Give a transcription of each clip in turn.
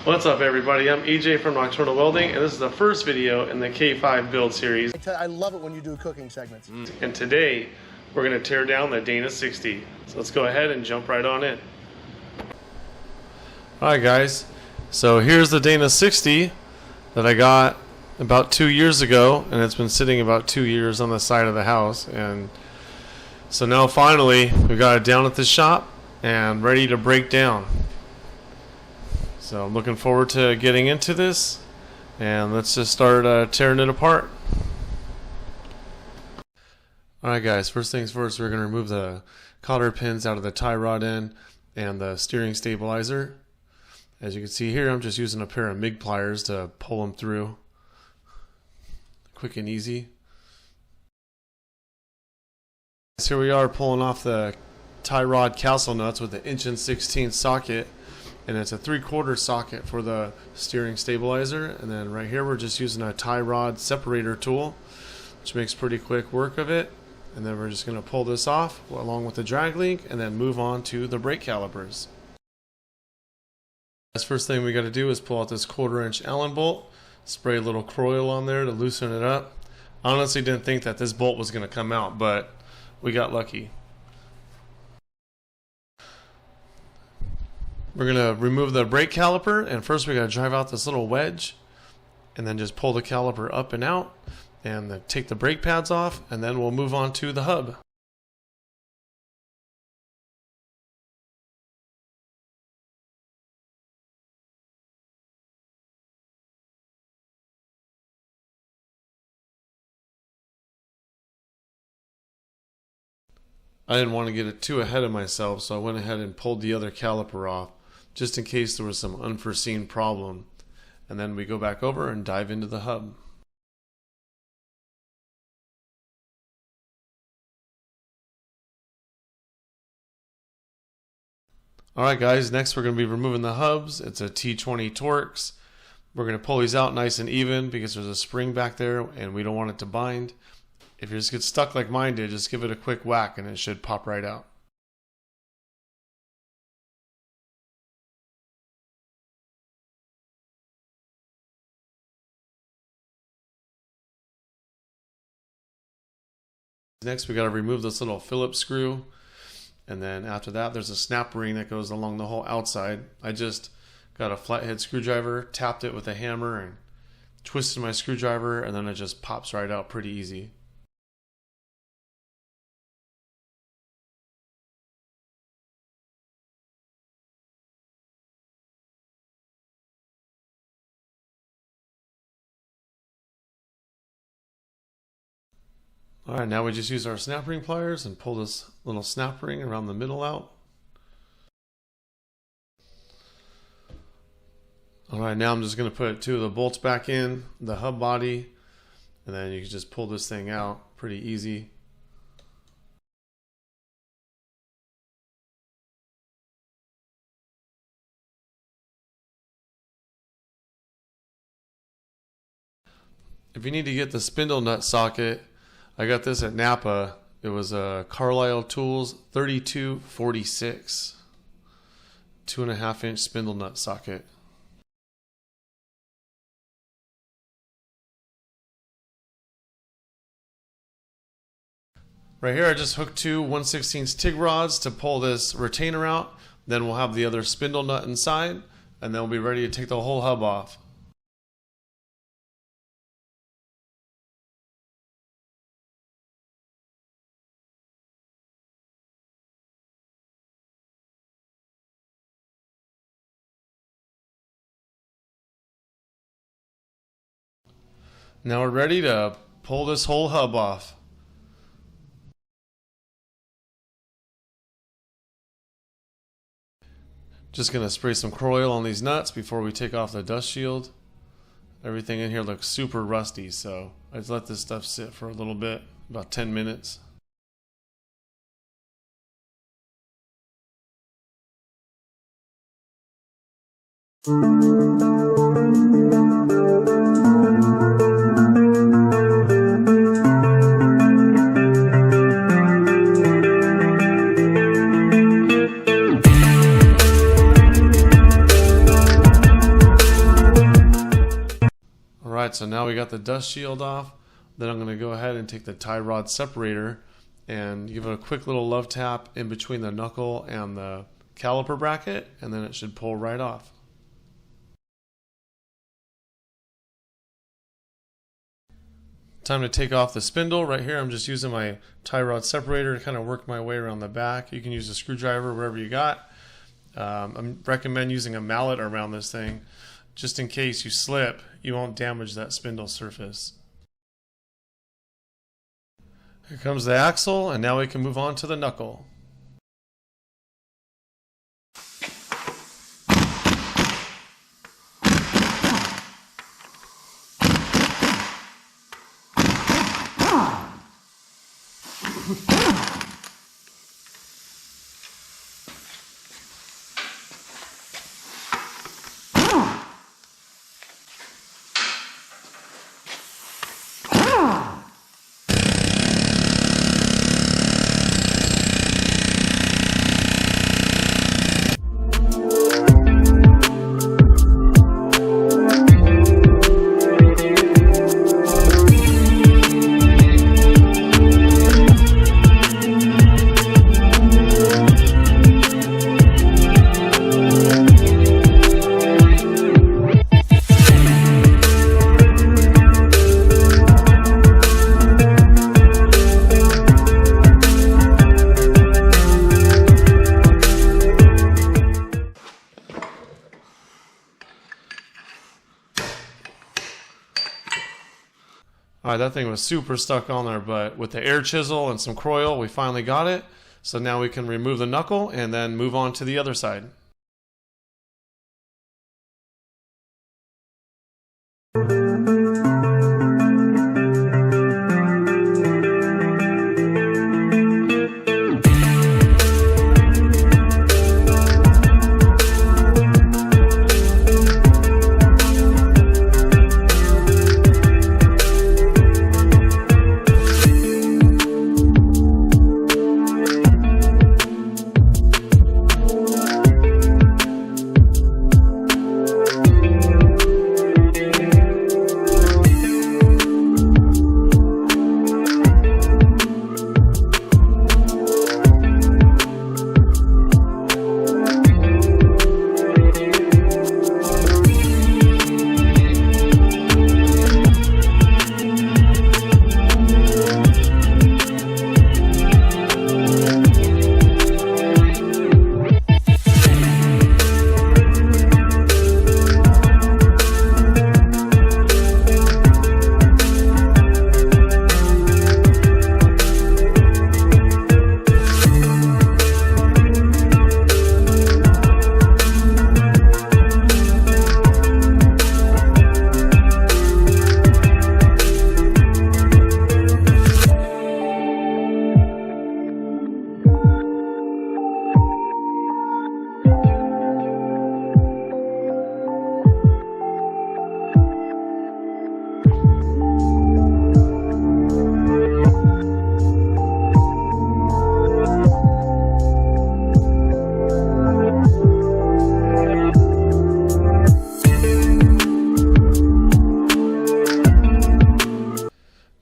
What's up everybody, I'm EJ from Nocturnal Welding, and this is the first video in the K5 build series. I love it when you do cooking segments. And today, we're going to tear down the Dana 60. So let's go ahead and jump right on in. Alright guys, so here's the Dana 60 that I got about 2 years ago, and it's been sitting about 2 years on the side of the house. And so now finally, we got it down at the shop and ready to break down. So I'm looking forward to getting into this, and let's just start tearing it apart. Alright guys, first things first, we're going to remove the cotter pins out of the tie rod end and the steering stabilizer. As you can see here, I'm just using a pair of MIG pliers to pull them through. Quick and easy. So here we are pulling off the tie rod castle nuts with the 1" socket. And it's a 3/4 socket for the steering stabilizer. And then right here we're just using a tie rod separator tool, which makes pretty quick work of it. And then we're just going to pull this off along with the drag link and then move on to the brake calipers. The first thing we got to do is pull out this 1/4" Allen bolt, spray a little Kroil on there to loosen it up. I honestly didn't think that this bolt was going to come out, but we got lucky. We're going to remove the brake caliper, and first we got to drive out this little wedge and then just pull the caliper up and out and then take the brake pads off, and then we'll move on to the hub. I didn't want to get it too ahead of myself, so I went ahead and pulled the other caliper off, just in case there was some unforeseen problem. And then we go back over and dive into the hub. Alright guys, next we're going to be removing the hubs. It's a T20 Torx. We're going to pull these out nice and even because there's a spring back there and we don't want it to bind. If you just get stuck like mine did, just give it a quick whack and it should pop right out. Next we got to remove this little Phillips screw, and then after that there's a snap ring that goes along the whole outside. I just got a flathead screwdriver, tapped it with a hammer and twisted my screwdriver, and then it just pops right out pretty easy. Alright, now we just use our snap ring pliers and pull this little snap ring around the middle out. Alright, now I'm just going to put 2 of the bolts back in the hub body, and then you can just pull this thing out pretty easy. If you need to get the spindle nut socket, I got this at Napa. It was a Carlisle Tools 3246 2.5" spindle nut socket. Right here I just hooked 2 1/16 TIG rods to pull this retainer out. Then we'll have the other spindle nut inside, and then we'll be ready to take the whole hub off. Now we're ready to pull this whole hub off. Just going to spray some Kroil on these nuts before we take off the dust shield. Everything in here looks super rusty, so I just let this stuff sit for a little bit, about 10 minutes. Alright, so now we got the dust shield off. Then I'm going to go ahead and take the tie rod separator and give it a quick little love tap in between the knuckle and the caliper bracket, and then it should pull right off. Time to take off the spindle. Right here I'm just using my tie rod separator to kind of work my way around the back. You can use a screwdriver wherever you got. I recommend using a mallet around this thing just in case you slip, you won't damage that spindle surface. Here comes the axle, and now we can move on to the knuckle. Alright, that thing was super stuck on there, but with the air chisel and some coil, we finally got it. So now we can remove the knuckle and then move on to the other side.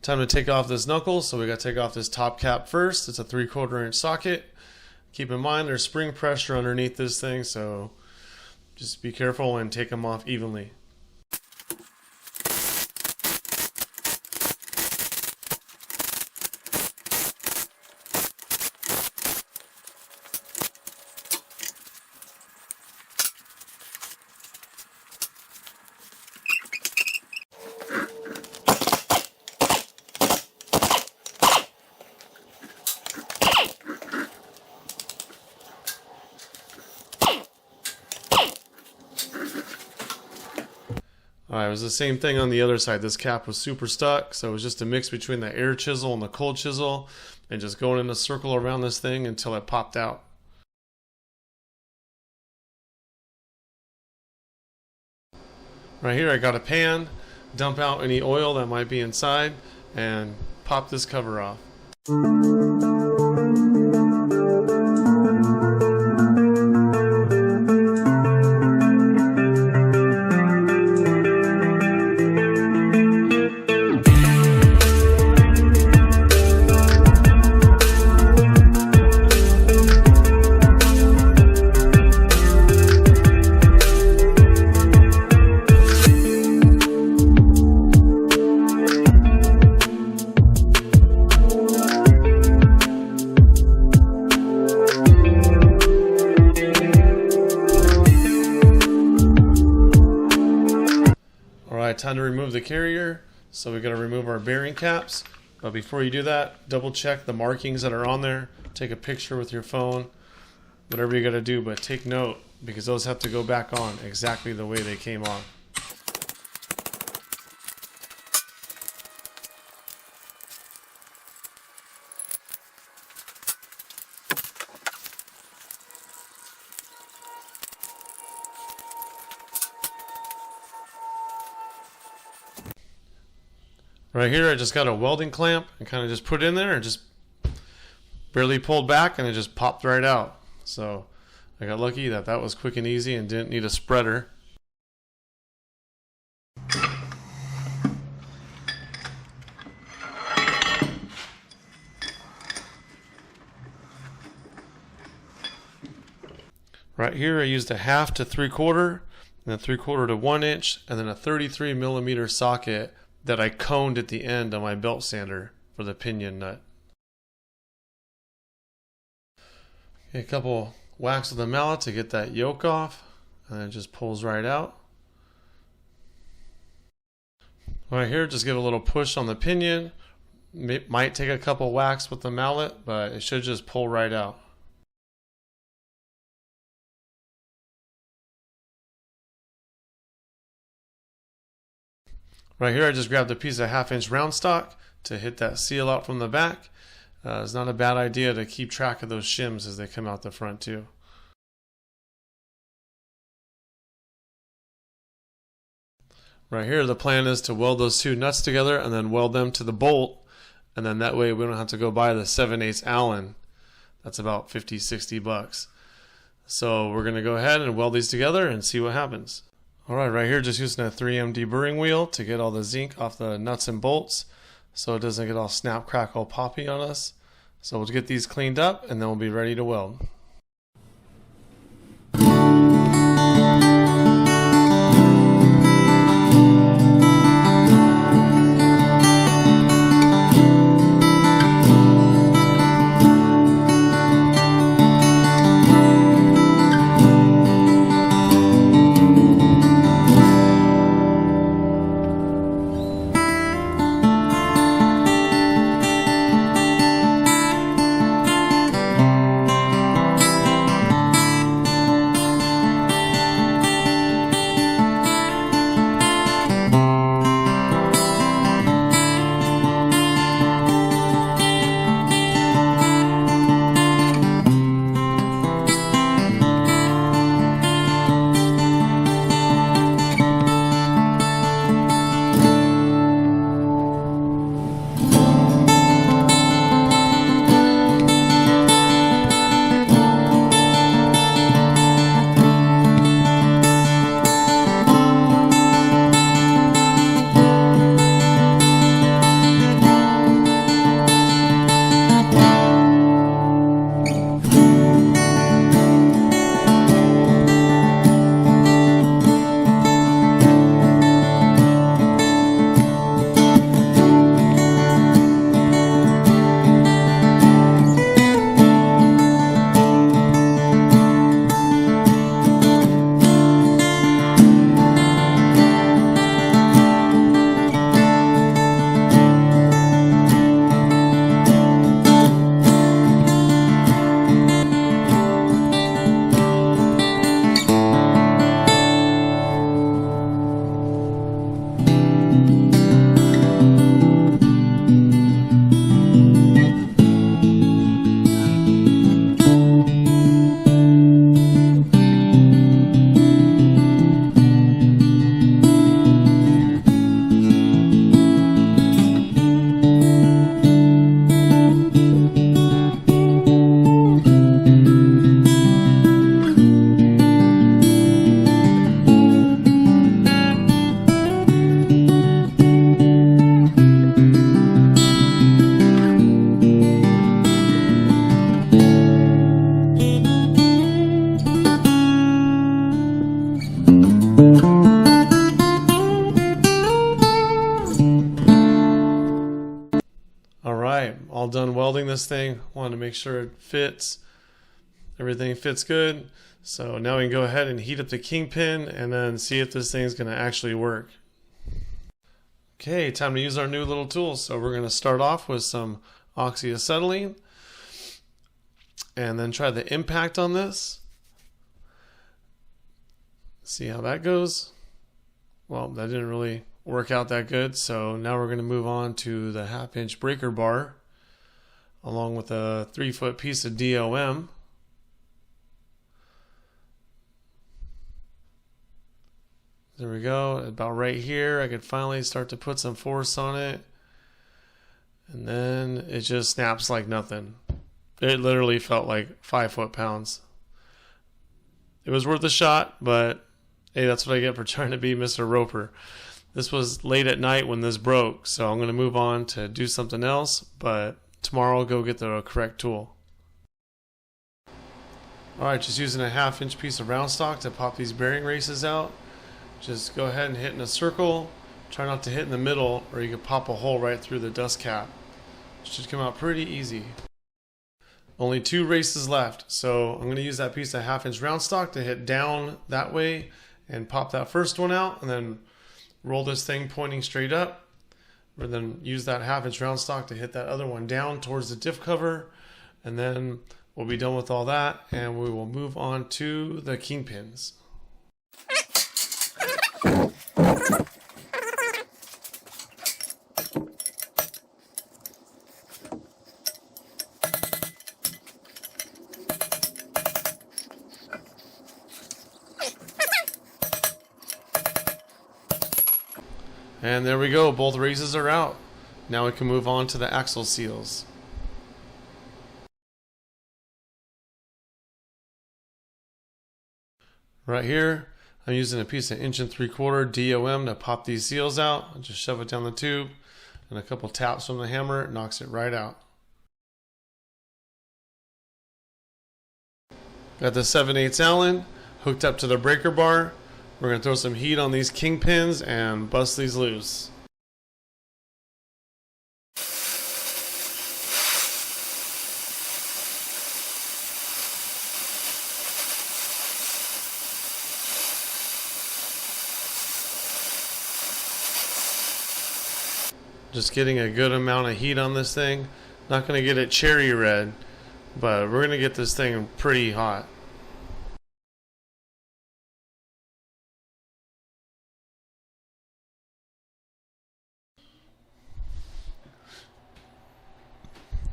Time to take off this knuckle, so we got to take off this top cap first. It's a 3/4 inch socket. Keep in mind there's spring pressure underneath this thing, so just be careful and take them off evenly. Alright, it was the same thing on the other side. This cap was super stuck, so it was just a mix between the air chisel and the cold chisel, and just going in a circle around this thing until it popped out. Right here I got a pan, dump out any oil that might be inside, and pop this cover off. time to remove the carrier. So we got to remove our bearing caps. But before you do that, double check the markings that are on there. Take a picture with your phone. Whatever you got to do, but take note because those have to go back on exactly the way they came on. Right here, I just got a welding clamp and kind of just put it in there and just barely pulled back and it just popped right out. So I got lucky that that was quick and easy and didn't need a spreader. Right here, I used a 1/2 to 3/4, and a 3/4 to 1 inch, and then a 33mm socket that I coned at the end on my belt sander for the pinion nut. Okay, a couple whacks with the mallet to get that yoke off, and it just pulls right out. Right here, just give a little push on the pinion. It might take a couple whacks with the mallet, but it should just pull right out. Right here, I just grabbed a piece of 1/2 inch round stock to hit that seal out from the back. It's not a bad idea to keep track of those shims as they come out the front too. Right here, the plan is to weld those two nuts together and then weld them to the bolt, and then that way we don't have to go buy the 7/8 Allen. That's about 50, 60 bucks. So we're gonna go ahead and weld these together and see what happens. Alright, right here just using a 3M deburring wheel to get all the zinc off the nuts and bolts so it doesn't get all snap, crackle, poppy on us. So we'll get these cleaned up and then we'll be ready to weld. Alright, all done welding this thing. Wanted to make sure it fits. Everything fits good. So now we can go ahead and heat up the kingpin and then see if this thing's going to actually work. Okay, time to use our new little tools. So we're going to start off with some oxyacetylene and then try the impact on this. See how that goes. Well, that didn't really work out that good. So now we're going to move on to the 1/2 inch breaker bar along with a 3-foot piece of DOM. There we go, about right here. I could finally start to put some force on it. And then it just snaps like nothing. It literally felt like 5 foot-pounds. It was worth a shot, but hey, that's what I get for trying to be Mr. Roper. This was late at night when this broke, so I'm going to move on to do something else, but tomorrow I'll go get the correct tool. Alright, just using a 1/2 inch piece of round stock to pop these bearing races out. Just go ahead and hit in a circle. Try not to hit in the middle or you could pop a hole right through the dust cap. It should come out pretty easy. Only 2 races left, so I'm going to use that piece of 1/2 inch round stock to hit down that way and pop that first one out, and then roll this thing pointing straight up, and then use that 1/2 inch round stock to hit that other one down towards the diff cover, and then we'll be done with all that and we will move on to the kingpins. And there we go, both races are out. Now we can move on to the axle seals. Right here, I'm using a piece of 1 3/4 DOM to pop these seals out. I'll just shove it down the tube, and a couple taps from the hammer knocks it right out. Got the 7/8 Allen hooked up to the breaker bar. We're going to throw some heat on these kingpins and bust these loose. Just getting a good amount of heat on this thing. Not going to get it cherry red, but we're going to get this thing pretty hot.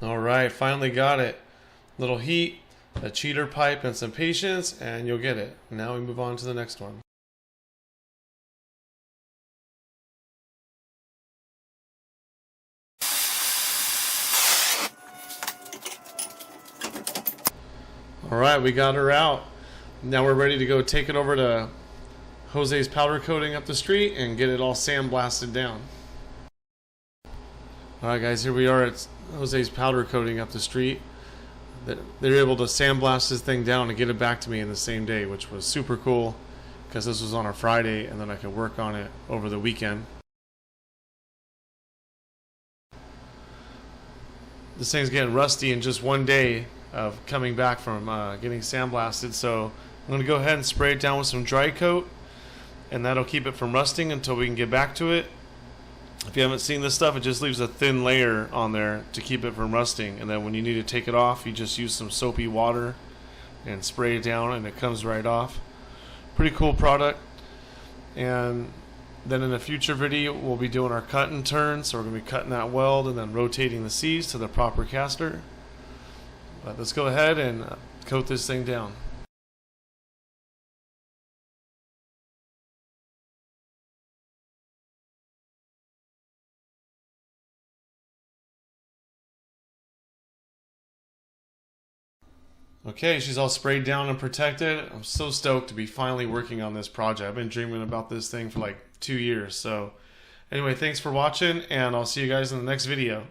Alright, finally got it. Little heat, a cheater pipe, and some patience, and you'll get it. Now we move on to the next one. Alright, we got her out. Now we're ready to go take it over to Jose's powder coating up the street and get it all sandblasted down. Alright guys, here we are at Jose's powder coating up the street. They're able to sandblast this thing down and get it back to me in the same day, which was super cool because this was on a Friday and then I could work on it over the weekend. This thing's getting rusty in just one day of coming back from getting sandblasted, so I'm going to go ahead and spray it down with some dry coat, and that'll keep it from rusting until we can get back to it. If you haven't seen this stuff, it just leaves a thin layer on there to keep it from rusting, and then when you need to take it off, you just use some soapy water and spray it down and it comes right off. Pretty cool product. And then in a future video we'll be doing our cut and turn, so we're going to be cutting that weld and then rotating the C's to the proper caster. But let's go ahead and coat this thing down. Okay, she's all sprayed down and protected. I'm so stoked to be finally working on this project. I've been dreaming about this thing for like 2 years. So anyway, thanks for watching, and I'll see you guys in the next video.